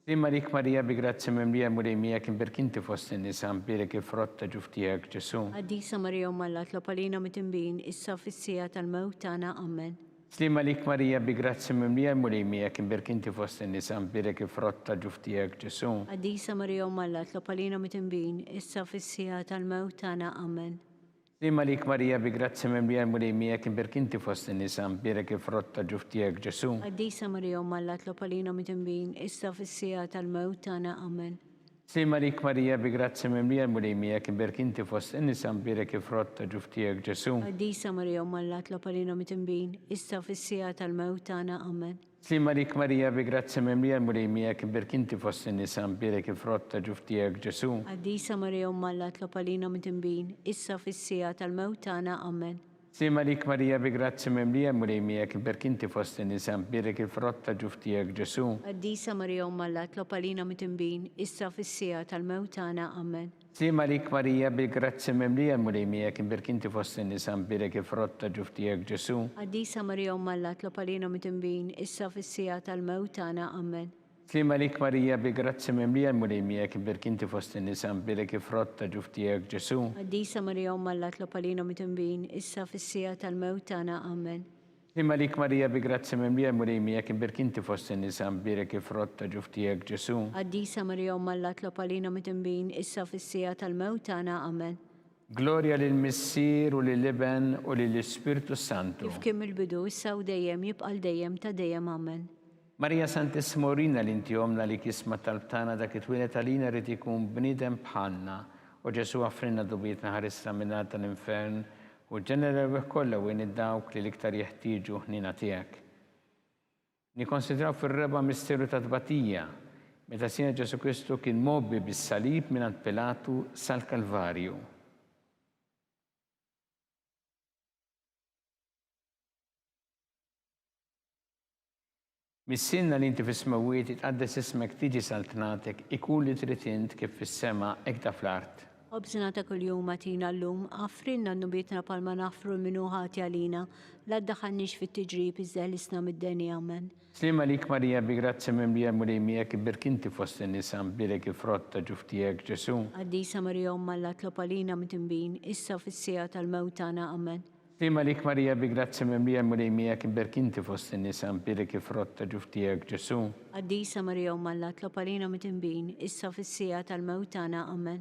Slima lik Marija bi grazzi mimlija murejmija kien berkinti fost in-nisa mbirek il-frott ta' ġuftijak Ġesu. Għaddisa Marija Umma tlopalina mit-imbin, issa fissija tal-mewt tagħna. Amen. Slima lik Marija bi grazzi mimlija murejmija kien berkinti fost in-nisa mbirek il-frott ta' ġuftijak Ġesu. Għaddisa Marija Umma tlopalina mit-imbin, issa fissija tal-mewt tagħna. Amen. Slima lik Marija bi grazzi mimlija murejmija kien berkinti fost in-nisa mbirek il-frott ta' ġuftijak Ġesu. Għaddisa Marija Umma tlopalina mit-imbin, issa fissija tal-mewt tagħna. Amen. Slima lik Marija bi grazzi mimlija murejmija kien berkinti fost in-nisa mbirek il-frott ta' ġuftijak Ġesu. Għaddisa Marija Umma tlopalina mit-imbin, issa fissija tal-mewt tagħna. Amen. Slima lik Marija bi grazzi mimlija murejmija kien berkinti fost in-nisa mbirek il-frott ta' ġuftijak Ġesu. Għaddisa Marija Umma tlopalina mit-imbin, issa fissija tal-mewt tagħna. Amen. Slima lik Marija bi grazzi mimlija murejmija kien berkinti fost in-nisa mbirek il-frott ta' ġuftijak Ġesu. Għaddisa Marija Umma tlopalina mit-imbin, issa fissija tal-mewt tagħna. Amen. Slima lik Marija bi grazzi mimlija murejmija kien berkinti fost in-nisa mbirek il-frott ta' ġuftijak Ġesu. Għaddisa Marija Umma tlopalina mit-imbin, issa fissija tal-mewt tagħna. Amen. Slima lik Marija bi grazzi mimlija murejmija kien berkinti fost in-nisa mbirek il-frott ta' ġuftijak Ġesu. Għaddisa Marija Umma tlopalina mit-imbin, issa fissija tal-mewt tagħna. Amen. Slima lik Marija bi grazzi mimlija murejmija kien berkinti fost in-nisa mbirek il-frott ta' ġuftijak Ġesu. Għaddisa Marija Umma tlopalina mit-imbin, issa fissija tal-mewt tagħna. Amen. Gloria lil Missier u lil Iben u lil Spiritu Santu. Kif kien il-bidu, issa u dejjem jibqal dejjem ta' dejjem. Amen. Marija Santissima Urina li inti omna li kisma talbtana dak it-twilet għalina rrid ikun bniedem bħalna u Ġesu għafrinna dubietna ħarisna minnat tal-infern u ġenera kollha wien id-dawk li l-iktar jeħtieġu ħnina tiegħek. Nikkonsidraw fir-reba misteru ta' tbatija meta Sina Ġesu Kristu kien mobbi bis-salib mingħand Pilatu sal-Kalvarju. Missinna li inti fis-smawiet itqaddes ismek tiġi saltnatek ikun li trid int kif fis-sema hekk ta' fl-art. Obżina ta' kuljum għatina l-lum, għafrinna n-nubietna palma nafru l-minuħati għalina, la ddaħannix fit-tiġrib iżdelisna mid-deni. Amen. Slima lik Marija bi grazzi mimlija murejmija kien berkinti fost in-nisa mbirek il-frott ta' ġuftijak Ġesu. Għaddisa Marija Umma tlopalina mit-imbin, issa fissija tal-mewt tagħna. Amen. Slima lik Marija bi grazzi mimlija murejmija kien berkinti fost in-nisa mbirek il-frott ta' ġuftijak Ġesu. Għaddisa Marija Umma tlopalina mit-imbin, issa fissija tal-mewt tagħna. Amen.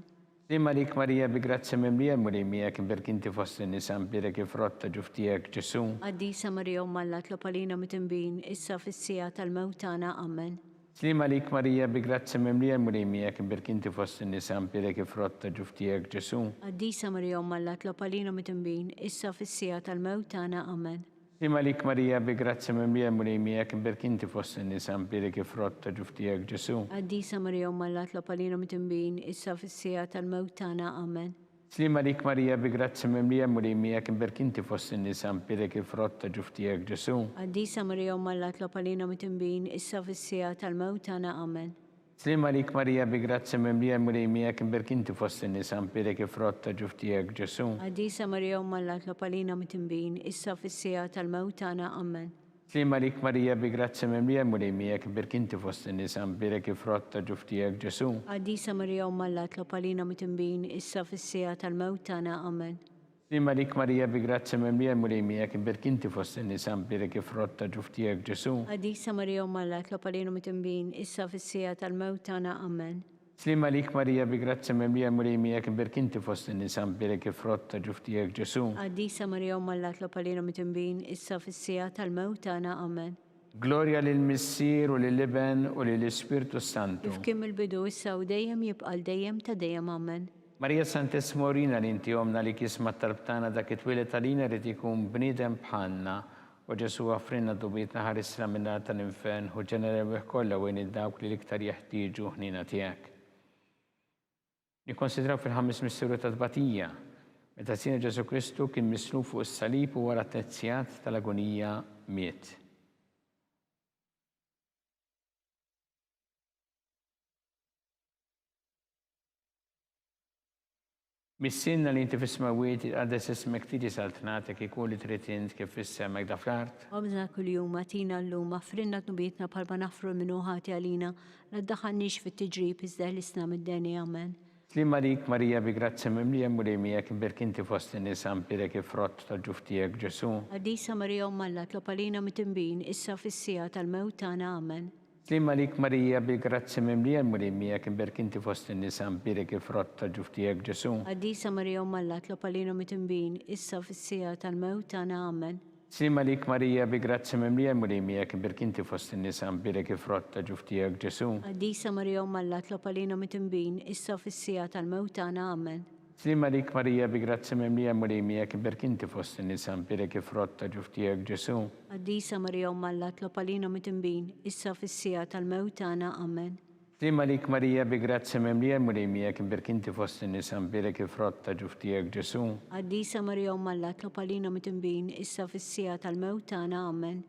Slima lik Marija bi grazzi mimlija murejmija kien berkinti fost in-nisa mbirek il-frott ta' ġuftijak Ġesu. Għaddisa Marija Umma tlopalina mit-imbin, issa fissija tal-mewt tagħna. Amen. Slima lik Marija bi grazzi mimlija murejmija kien berkinti fost in-nisa mbirek il-frott ta' ġuftijak Ġesu. Għaddisa Marija Umma tlopalina mit-imbin, issa fissija tal-mewt tagħna. Amen. Slima lik Marija bi grazzi mimlija murejmija kien berkinti fost in-nisa mbirek il-frott ta' ġuftijak Ġesu. Għaddisa Marija Umma tlopalina mit-imbin, issa fissija tal-mewt tagħna. Amen. Slima lik Marija bi grazzi mimlija murejmija kien berkinti fost in-nisa mbirek il-frott ta' ġuftijak Ġesu. Għaddisa Marija Umma tlopalina mit-imbin, issa fissija tal-mewt tagħna. Amen. Slima lik Marija bi grazzi mimlija murejmija kien berkinti fost in-nisa mbirek il-frott ta' ġuftijak Ġesu. Għaddisa Marija Umma tlopalina mit-imbin, issa fissija tal-mewt tagħna. Amen. Slima lik Marija bi grazzi mimlija murejmija kien berkinti fost in-nisa mbirek il-frott ta' ġuftijak Ġesu. Għaddisa Marija Umma tlopalina mit-imbin, issa fissija tal-mewt tagħna. Amen. Slima lik Marija bi grazzi mimlija murejmija kien berkinti fost in-nisa mbirek il-frott ta' ġuftijak Ġesu. Għaddisa Marija Umma tlopalina mit-imbin, issa fissija tal-mewt tagħna. Amen. Slima lik Marija bi grazzi mimlija murejmija kien berkinti fost in-nisa mbirek il-frott ta' ġuftijak Ġesu. Għaddisa Marija Umma tlopalina mit-imbin, issa fissija tal-mewt tagħna. Amen. Gloria lil Missier u lil Iben u lil Spiritu Santu. Kif kien il-bidu, issa u dejjem jibqal dejjem ta' dejjem. Amen. Marija Santissima Urina li inti omna li kisma talbtana dak it-twilet għalina rrid ikun bniedem bħalna u Ġesu għafrinna dubietna ħarisna minnat tal-infern u ġenera kollha wien id-dawk li l-iktar jeħtieġu ħnina tiegħek. Nikkonsidraw fil-ħames misteru ta' tbatija meta Sina Ġesu Kristu kien misluf fuq is-salib u wara t-tezzjat tal-agonija miet. Missinna li inti fis-smawiet għaddes ismek tiġi saltnatek ikun li trid int kif fis-semek da fl-art. Obżna kull-jum matina l-lum affrinna t-nubietna palba nafru minnu ħati għalina, l-daħannix fit-tġrib iżda l-isna mid-deni amen. Slima lik Marija bi grazzi mimlija mulimija kim berkinti fost in-nisam pirek frott tal-ġuftijek Ġesu. Għaddisa Marija Malla tlopalina mitimbin issa fissija tal-mewtana amen. Slima lik Marija bi grazzi mimlija mulimija kim berkinti fost in-nisam pirek frott tal-ġuftijek Ġesu. Għaddisa Marija Malla tlopalina mitimbin issa fissija tal-mewtana amen. Slima lik Marija bi grazzi mimlija mulimija kim berkinti fost in-nisam pirek frott tal-ġuftijek Ġesu. Għaddisa Marija Malla tlopalina mitimbin issa fissija tal-mewtana amen. Slima lik Marija bi grazzi mimlija mulimija kim berkinti fost in-nisam pirek frott tal-ġuftijek Ġesu. Għaddisa Marija Malla tlopalina mitimbin issa fissija tal-mewtana amen. Slima lik Marija bi grazzi mimlija mulimija kim berkinti fost in-nisam pirek frott tal-ġuftijek Ġesu. Għaddisa Marija Malla tlopalina mitimbin issa fissija tal-mewtana amen.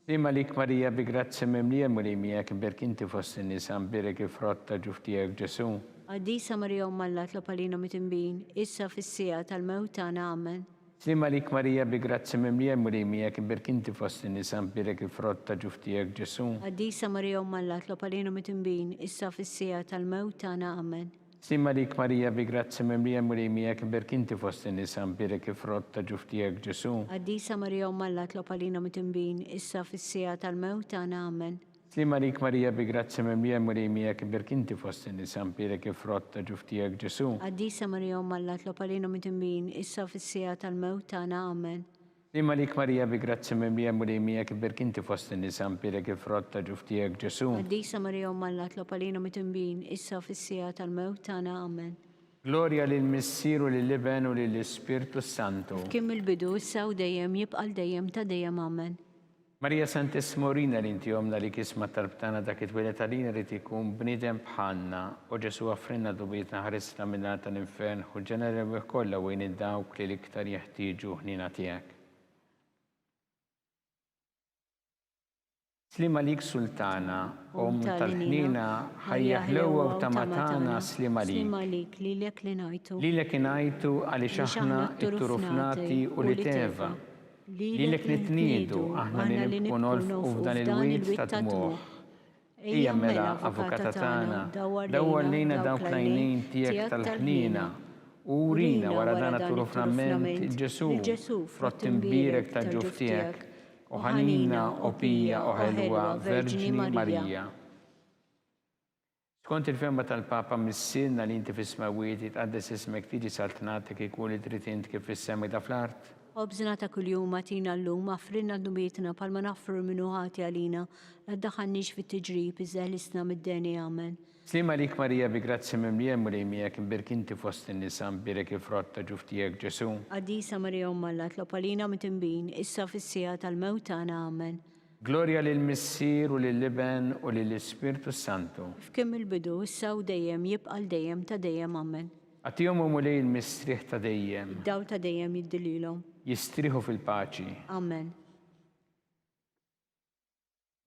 Slima lik Marija bi grazzi mimlija mulimija kim berkinti fost in-nisam pirek frott tal-ġuftijek Ġesu. Għaddisa Marija Malla tlopalina mitimbin issa fissija tal-mewtana amen. Slima lik Marija bi grazzi mimlija mulimija kim berkinti fost in-nisam pirek frott tal-ġuftijek Ġesu. Għaddisa Marija Malla tlopalina mitimbin issa fissija tal-mewtana amen. Slima lik Marija bi grazzi mimlija mulimija kim berkinti fost in-nisam pirek frott tal-ġuftijek Ġesu. Għaddisa Marija Malla tlopalina mitimbin issa fissija tal-mewtana amen. Slima lik Marija bi grazzi mimlija mulimija kim berkinti fost in-nisam pirek frott tal-ġuftijek Ġesu. Għaddisa Marija Malla tlopalina mitimbin issa fissija tal-mewtana amen. Slima lik Marija bi grazzi mimlija mulimija kim berkinti fost in-nisam pirek frott tal-ġuftijek Ġesu. Għaddisa Marija Malla tlopalina mitimbin issa fissija tal-mewtana amen. Gloria lill-Missieru lill-Liben u lill-Ispirtu Santu. Kim il-bidu issa u dejjem jibqal dejjem ta' dejjem amen. Marija Santissimorina li inti jomna li kisma tarbtana dak it-wilet għalina li tikun bnidem bħalna u Ġesu għafrinna dubietna ħarisna minna tal-infern u ġenerew kollha wejn id-dawk li l-iktar jeħtieġu ħnina tiegħek. Slima lik Sultana, tal-ħnina ħajja ħlewa u tamatana slima lik. Slima lik li lek li najtu. Li lek inajtu għaliex aħna it-turufnati u li teva. Li lek nitniedu aħna li nibqu nolfqu f'dan il-wit ta' dmuħ. Ija mela avukata tagħna, dawwar lejna dawk l-għajnejn tiegħek tal-ħnina. U urina wara dan turufnament il-Ġesu frott imbirek ta' ġuf tiegħek. U ħanina u pija u ħelwa Verġini Marija. Skont il-femma tal-Papa missilna li inti fis-smawiet tqaddes ismek tiġi saltnatek ikun li trid int kif fis-semi ta' fl-art. Obżna ta' kull-jum matina l-lum affrinna d-nubietna palma naffru minnu ħati għalina l-daħannix fit-tġrib iżeħlisna mid-deni amen. Slima lik Marija bi grazzi mimlija mulimija kim berkinti fost in-nisam pirek frott ta' ġuftijek Ġesu. Għaddisa Marija Malla tlopalina mitimbin issa fissija tal-mewtana amen. Gloria lill-Missier u lill-Liben u lill-Ispirtu Santu. F'kim il-bidu issa u dejjem jibqal dejjem ta' dejjem amen. Għatijom u mulej il-mistriħ ta' dejjem. Daw ta' dejjem jiddililhom. Jistriħu fil-paċi. Amen.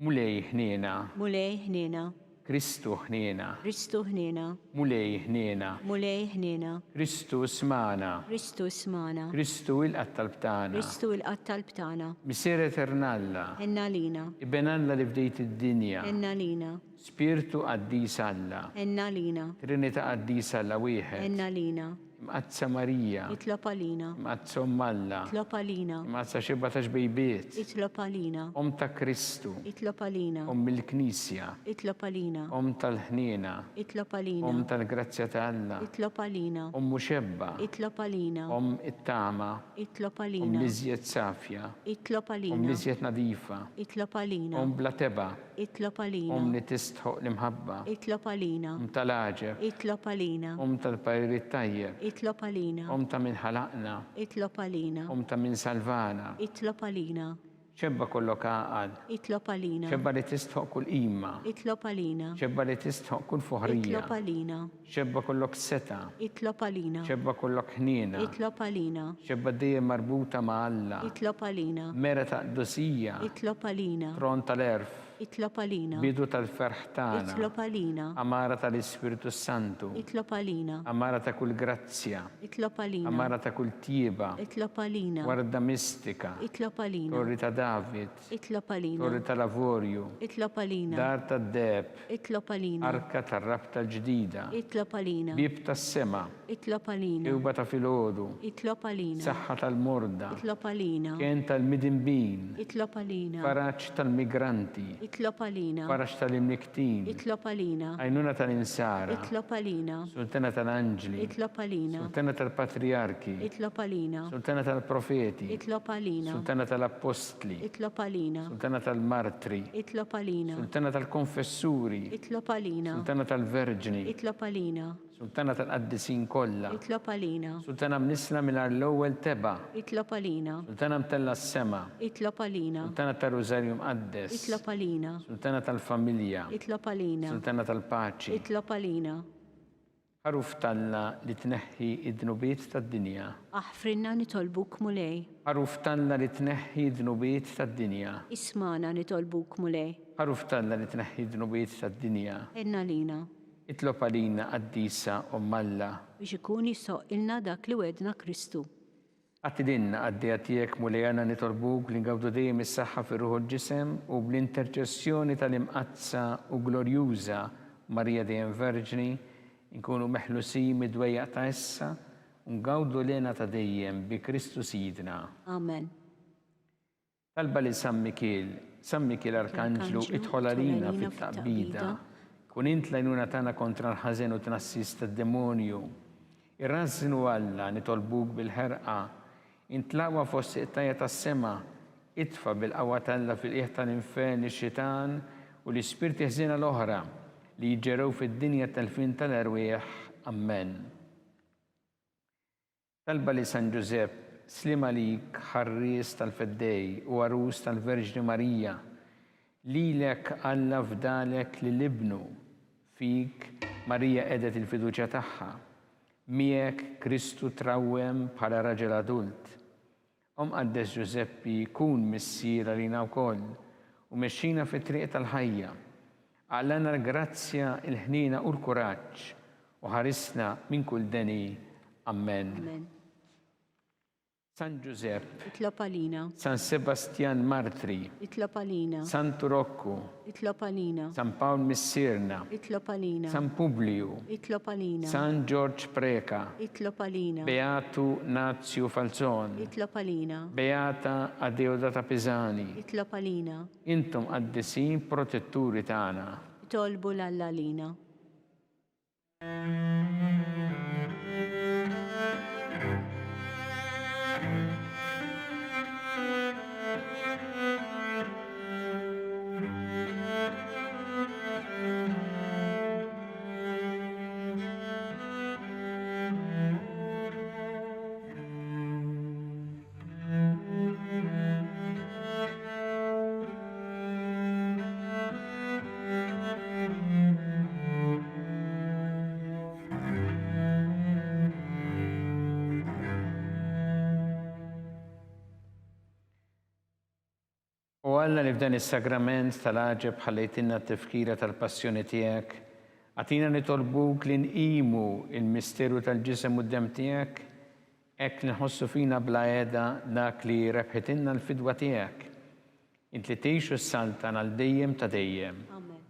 Mulej ħniena. Mulej ħniena. Kristu ħniena. Kristu ħniena. Mulej ħniena. Mulej ħniena. Kristu smana. Kristu smana. Kristu il-qattal btana. Kristu il-qattal btana. Missier eternalla. Enna lina. Ibenalla li bdejt id-dinja. Enna lina. Spiritu qaddis Alla. Enna lina. Trinita qaddis Alla wieħed. Enna lina. Mqazza Marija. Itlopalina. Mqazza Ummalla. Itlopalina. Mqazza xibatax bejbiet. Itlopalina. Ta' Kristu. Itlopalina. Il-Knisja. Itlopalina. Tal-ħniena. Itlopalina. Tal-grazzja ta' Alla. Itlopalina. Muxebba. Itlopalina. It-tama. Itlopalina. Liżjed safja. Itlopalina. Liżjed nadifa. Itlopalina. Bla teba. Itlopalina. Li tistħoq l-imħabba. Itlopalina. Tal-aġeb. Itlopalina. Tal-paririt tajjeb. Itlopalina. Ta' min ħalaqna. Itlopalina. Ta' min salvana. Itlopalina. ċebba kollok għaqal. Itlopalina. ċebba li tistħoq kull imma. Itlopalina. ċebba li tistħoq kull fuħrija. Itlopalina. ċebba kollok seta. Itlopalina. ċebba kollok ħnina. Itlopalina. ċebba dejjem marbuta ma' Alla. Itlopalina. Mera ta' dosija. Itlopalina. Tron tal-erf. Itlob għalina. bidu tal-ferħ tagħna, Itlob għalina. amara tal-Ispiritu Santu, Itlob għalina. amara ta' kull grazzja, Itlob għalina. amara ta' kull tieba, Itlob għalina. warda mistika, Itlob għalina. torri ta' David, Itlob għalina. torri ta' lavorju, Itlob għalina. dar ta' deb, Itlob għalina. arka ta' rabta ġdida, Itlob għalina. bib ta' sema, Itlob għalina. iwba ta' filgħodu, Itlob għalina. saħħa tal-morda, Itlob għalina. kien tal-midinbin, Itlob għalina. faraċ tal-migranti, Itlob għalina. faraċ tal-imniktin, Itlob għalina. għajnuna tal-insara, Itlob għalina. sultana tal-anġli, Itlob għalina. sultana tal-patriarki, Itlob għalina. sultana tal-profeti, Itlob għalina. sultana tal-apostli, Itlob għalina. sultana tal-martri, Itlob għalina. sultana tal-konfessuri, Itlob għalina. sultana tal-verġni, Itlob għalina. sultana tal-qaddisin kollha, Itlob għalina. sultana mnisla minar l-ewwel teba, Itlob għalina. sultana mtella s-sema, Itlob għalina. sultana tal-Rożarju Mqaddes, Itlob għalina. sultana tal-familja, Itlob għalina. sultana tal-paċi, Itlob għalina. ħaruf talla li tneħħi id-dnubiet tad-dinja, Aħfrinna nitolbuk mulej. ħaruf talla li tneħħi id-dnubiet tad-dinja, Ismana nitolbuk mulej. ħaruf talla li tneħħi id-dnubiet tad-dinja, Enna lina. itlob għalina qaddisa Malla, Biex ikun jissoqilna dak li wedna Kristu. għatidinna għaddija tiegħek mulejana nitolbuk li ngawdu dejjem is-saħħa fir-ruħu l-ġisem u bl-interċessjoni tal-imqazza u glorjuża Marija dejjem Verġni nkunu meħlusin mid-dwejjaq ta' issa u ngawdu lena ta' dejjem bi Kristu Sidna. Amen. Talba li San Mikil Arkanġlu idħol għalina fit-taqbida, kun int lajnuna tagħna kontra l-ħażen u tnassis tad-demonju. Irrażnu Alla nitolbuk bil-ħerqa, intlaqwa fost iqtajja tas-sema, itfa bil-qawwa talla fil-qiegħ tal-infern ix-xitan u l-ispirti ħżiena l-oħra li jġerew fid-dinja tal-fin tal-erwieħ. Amen. Talba li San Ġusepp, slima lik ħarries tal-feddej u għarus tal-Verġni Marija, lilek Alla fdalek li libnu, fik Marija edet il-fiduċja tagħha, miegħek Kristu trawwem bħala raġel adult. Qaddes Ġuseppi kun missiera lina wkoll u mexxina fit-triq tal-ħajja. Għallana l-grazzja, il-ħnina u l-kuraġġ u ħarisna minn kull deni. Amen. Amen. San Giuseppe, Itlob għalina. San Sebastian Martri, Itlob għalina. San Turocco, Itlob għalina. San Paul Missirna, Itlob għalina. San Publiu, Itlob għalina. San George Preka, Itlob għalina. Beatu Nazio Falzon, Itlob għalina. Beata Adeodata Pisani, Itlob għalina. intom għaddisin protetturi tagħna. Tolbu l-allalina. U Alla li f'dan is-sagrament tal-għaġeb ħallejtinna t-tifkira tal-passjoni tiegħek, għatina nitolbuk li nqimu il-misteru tal-ġisem u d-dem tiegħek, hekk nħossu fina bla qiegħda dak li rebħitinna l-fidwa tiegħek. Int li tgħixu s-saltan għal dejjem ta' dejjem. Amen.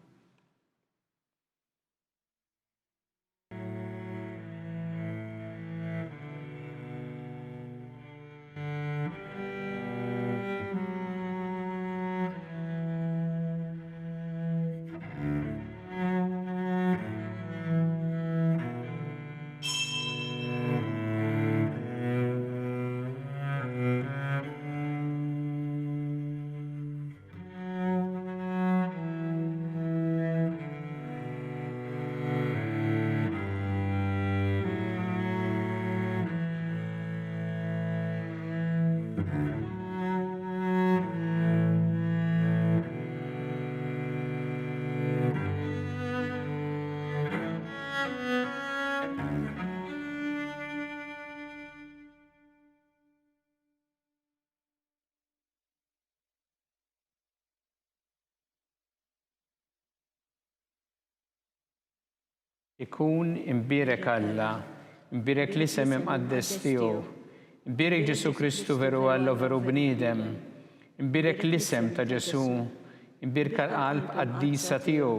Ikun imbirek Alla, imbirek l-isem imqaddes tiegħu, imbirek Ġesu Kristu veru Alla veru bniedem, imbirek l-isem ta' Ġesu, imbirek l-qalb qaddisa tiegħu,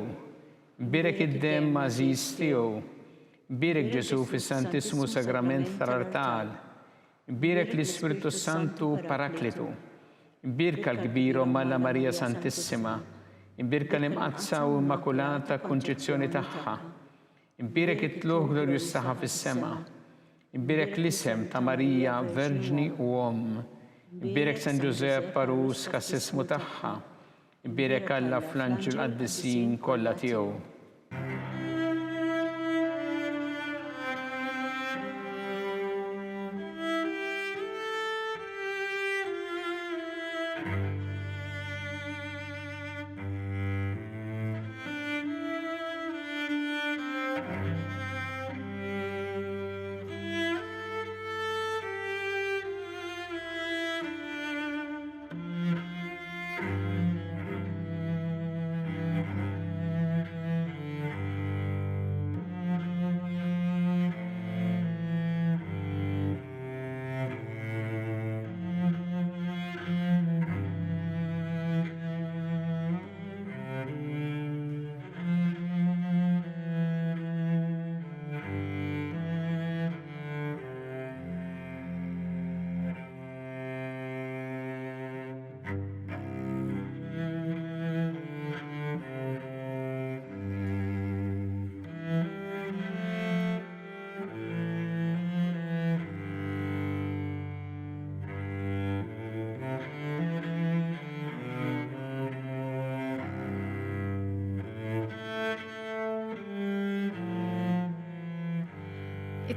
imbirek id-dem mażiż tiegħu, imbirek Ġesu fis-Santissimu Sagrament tal-Artal, imbirek l-Ispiritu Santu Paraklitu, imbirek l-kbir Alla Marija Santissima, imbirek l-imqazza u immakulata kunċizzjoni tagħha, imbirek it-tluħ glorjus tagħha fis-sema, imbirek l-isem ta' Marija Verġni u Om, imbirek San Giuseppe Parus kas-sismu tagħha, imbirek Alla fl-anġel qaddisin kollha tiegħu.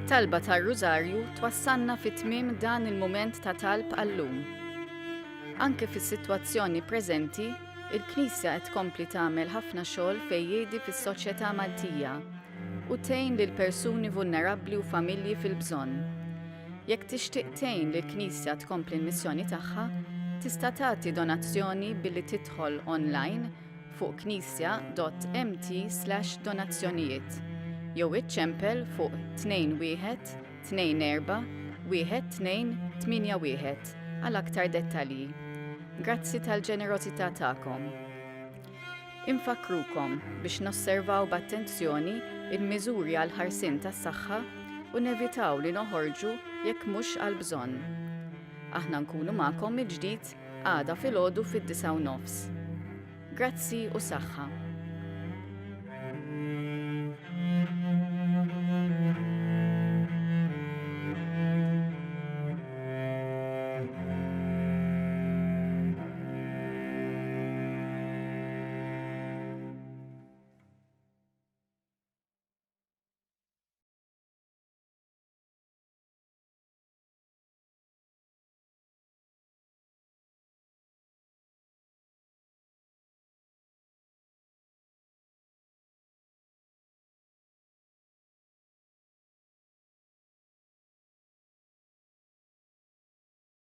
It-talba tar-Rużarju twassalna fit-tmiem dan il-mument ta' talb għallum. Anke fis-sitwazzjoni preżenti, il-Knisja qed tkompli tagħmel ħafna xogħol fejn jgħidi fis-soċjetà Maltija u tgħin lil persuni vulnerabbli u familji fil-bżonn. Jekk tixtieq tgħin lill-Knisja tkompli l-missjoni tagħha, tista' tagħti donazzjoni billi tidħol online fuq knisja.mt/donazzjonijiet jew iċċempel fuq 21-24-12-81 għal aktar dettalji. Grazzi tal-ġenerożità tagħkom. Infakkrukom biex nosservaw b'attenzjoni il-miżuri għal ħarsien tas-saħħa u nevitaw li noħorġu jekk mhux għal bżonn. Aħna nkunu magħkom mill-ġdid għada filgħodu fid-9:09. Grazzi u saħħa.